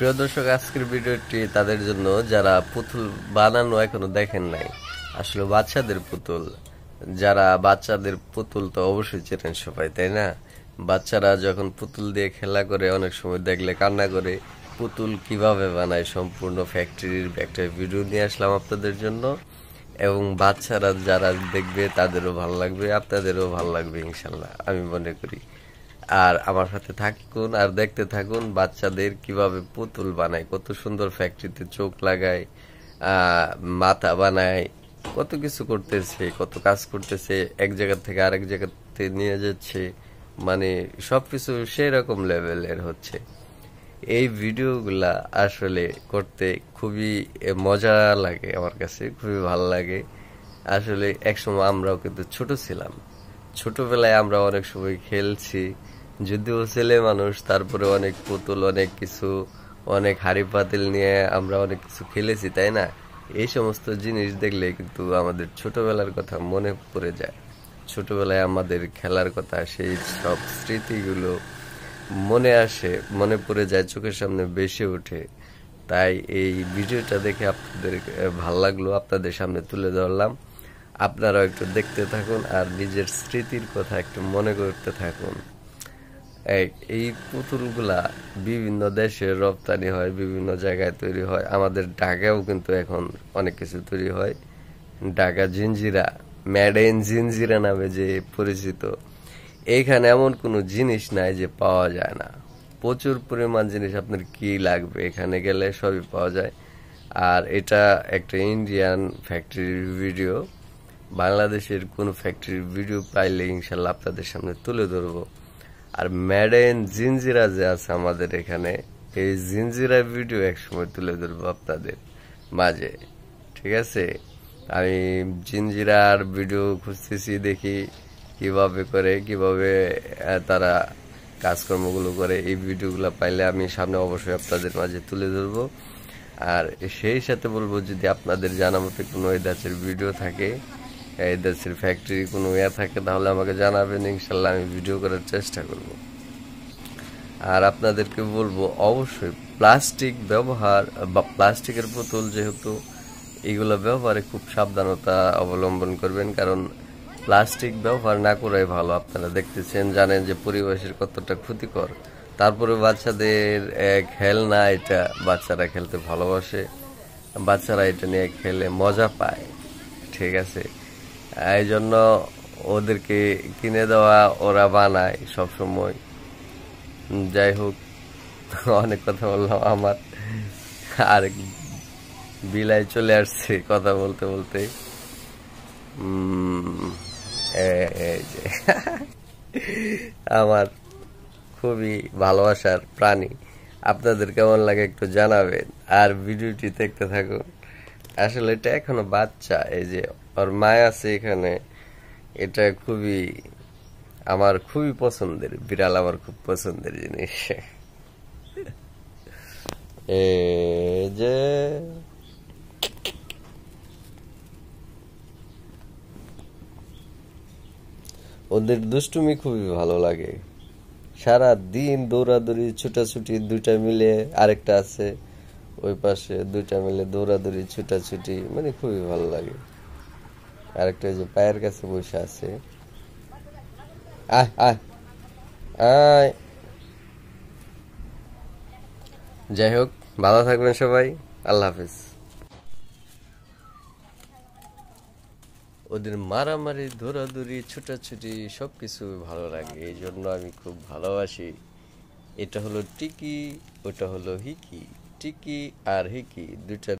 প্রিয় দর্শক, আজকের ভিডিওটি তাদের জন্য যারা পুতুল বানানো এখনো দেখেন নাই। আসলে বাচ্চাদের পুতুল, যারা বাচ্চাদের পুতুল তো অবশ্যই চেনেন সবাই, তাই না? বাচ্চারা যখন পুতুল দিয়ে খেলা করে অনেক সময় দেখলে কান্না করে। পুতুল কিভাবে বানায় সম্পূর্ণ ফ্যাক্টরির একটা ভিডিও নিয়ে আসলাম আপনাদের জন্য, এবং বাচ্চারা যারা দেখবে তাদেরও ভালো লাগবে, আপনাদেরও ভালো লাগবে ইনশাল্লাহ আমি মনে করি। আর আমার সাথে থাকুন আর দেখতে থাকুন বাচ্চাদের কিভাবে পুতুল বানায়, কত সুন্দর ফ্যাক্টরিতে চোখ লাগায়, মাথা বানায়, কত কিছু করতেছে, কত কাজ করতেছে, এক জায়গা থেকে আরেক জায়গাতে নিয়ে যাচ্ছে, মানে সবকিছু সেই রকম লেভেলের হচ্ছে। এই ভিডিওগুলা আসলে করতে খুবই মজা লাগে, আমার কাছে খুবই ভালো লাগে। আসলে একসময় আমরাও কিন্তু ছোট ছিলাম, ছোটবেলায় আমরা অনেক সময় খেলছি, যদিও ছেলে মানুষ, তারপরে অনেক পুতুল, অনেক কিছু, অনেক হাড়ি পাতিল নিয়ে আমরা অনেক কিছু খেলেছি, তাই না? এই সমস্ত জিনিস দেখলে কিন্তু আমাদের ছোটবেলার কথা মনে পড়ে যায়। ছোটবেলায় আমাদের খেলার কথা, সেই সব স্মৃতিগুলো মনে আসে, মনে পড়ে যায়, চোখের সামনে ভেসে ওঠে। তাই এই ভিডিওটা দেখে আপনাদের ভালো লাগলো, আপনাদের সামনে তুলে ধরলাম। আপনারাও একটু দেখতে থাকুন আর নিজের স্মৃতির কথা একটু মনে করতে থাকুন। এই পুতুলগুলা বিভিন্ন দেশে রপ্তানি হয়, বিভিন্ন জায়গায় তৈরি হয়। আমাদের ঢাকায়ও কিন্তু এখন অনেক কিছু তৈরি হয়। ঢাকা জিঞ্জিরা, মেড ইন জিঞ্জিরা নামে যে পরিচিত, এইখানে এমন কোনো জিনিস নাই যে পাওয়া যায় না। প্রচুর পরিমাণ জিনিস, আপনার কি লাগবে এখানে গেলে সবই পাওয়া যায়। আর এটা একটা ইন্ডিয়ান ফ্যাক্টরির ভিডিও। বাংলাদেশের কোন ফ্যাক্টরির ভিডিও পাইলে ইনশাল্লাহ আপনাদের সামনে তুলে ধরবো। আর মেড ইন জিঞ্জিরা যে আছে আমাদের এখানে, এই জিঞ্জিরা ভিডিও একসময় তুলে ধরবো আপনাদের মাঝে, ঠিক আছে? আমি জিঞ্জিরার ভিডিও খুঁজতেছি, দেখি কিভাবে করে, কিভাবে তারা কাজকর্মগুলো করে। এই ভিডিওগুলো পাইলে আমি সামনে অবশ্যই আপনাদের মাঝে তুলে ধরবো। আর সেই সাথে বলবো, যদি আপনাদের জানা মতো কোনো এই দাসের ভিডিও থাকে, এই দাসের ফ্যাক্টরি কোনো থাকে, তাহলে আমাকে জানাবেন, ইনশাল্লাহ আমি ভিডিও করার চেষ্টা করব। আর আপনাদেরকে বলবো অবশ্যই প্লাস্টিক ব্যবহার, বা প্লাস্টিকের বোতল যেহেতু, এগুলো ব্যবহারে খুব সাবধানতা অবলম্বন করবেন, কারণ প্লাস্টিক ব্যবহার না করাই ভালো। আপনারা দেখতেছেন, জানেন যে পরিবেশের কতটা ক্ষতিকর। তারপরে বাচ্চাদের খেলনা, এটা বাচ্চারা খেলতে ভালোবাসে, বাচ্চারা এটা নিয়ে খেলে মজা পায়, ঠিক আছে? এই জন্য ওদেরকে কিনে দেওয়া, ওরা বানায় সব সময়। যাই হোক, অনেক কথা বললাম। আমার আরেক বিলাই চলে আসছে কথা বলতে বলতে। এই যে আমার খুবই ভালোবাসার প্রাণী, আপনাদের কেমন লাগে একটু জানাবেন, আর ভিডিওটি দেখতে থাকুন। আসলে এটা এখনো বাচ্চা, এই যে ওর মায় আছে এখানে। এটা আমার খুবই পছন্দের বিড়াল, আমার খুব পছন্দের জিনিস। এই যে ওদের দুষ্টুমি খুবই ভালো লাগে, সারা দিন দৌড়াদৌড়ি, ছুটাছুটি, দুইটা মিলে, আরেকটা আছে ওই পাশে, দুইটা মিলে দৌড়াদৌড়ি, ছুটাছুটি, মানে খুবই ভালো লাগে। আরেকটা যে পায়ের কাছে বসে আছে, আয় আয় আয়। যাই হোক, ভালো থাকবেন সবাই, আল্লাহ হাফিজ। ওদের মারামারি, দৌড়াদৌড়ি, ছুটাছুটি সবকিছু ভালো লাগে, এই জন্য আমি খুব ভালোবাসি। এটা হলো টিকি, ওটা হলো হিকি। টিকি আর হিকি দুইটা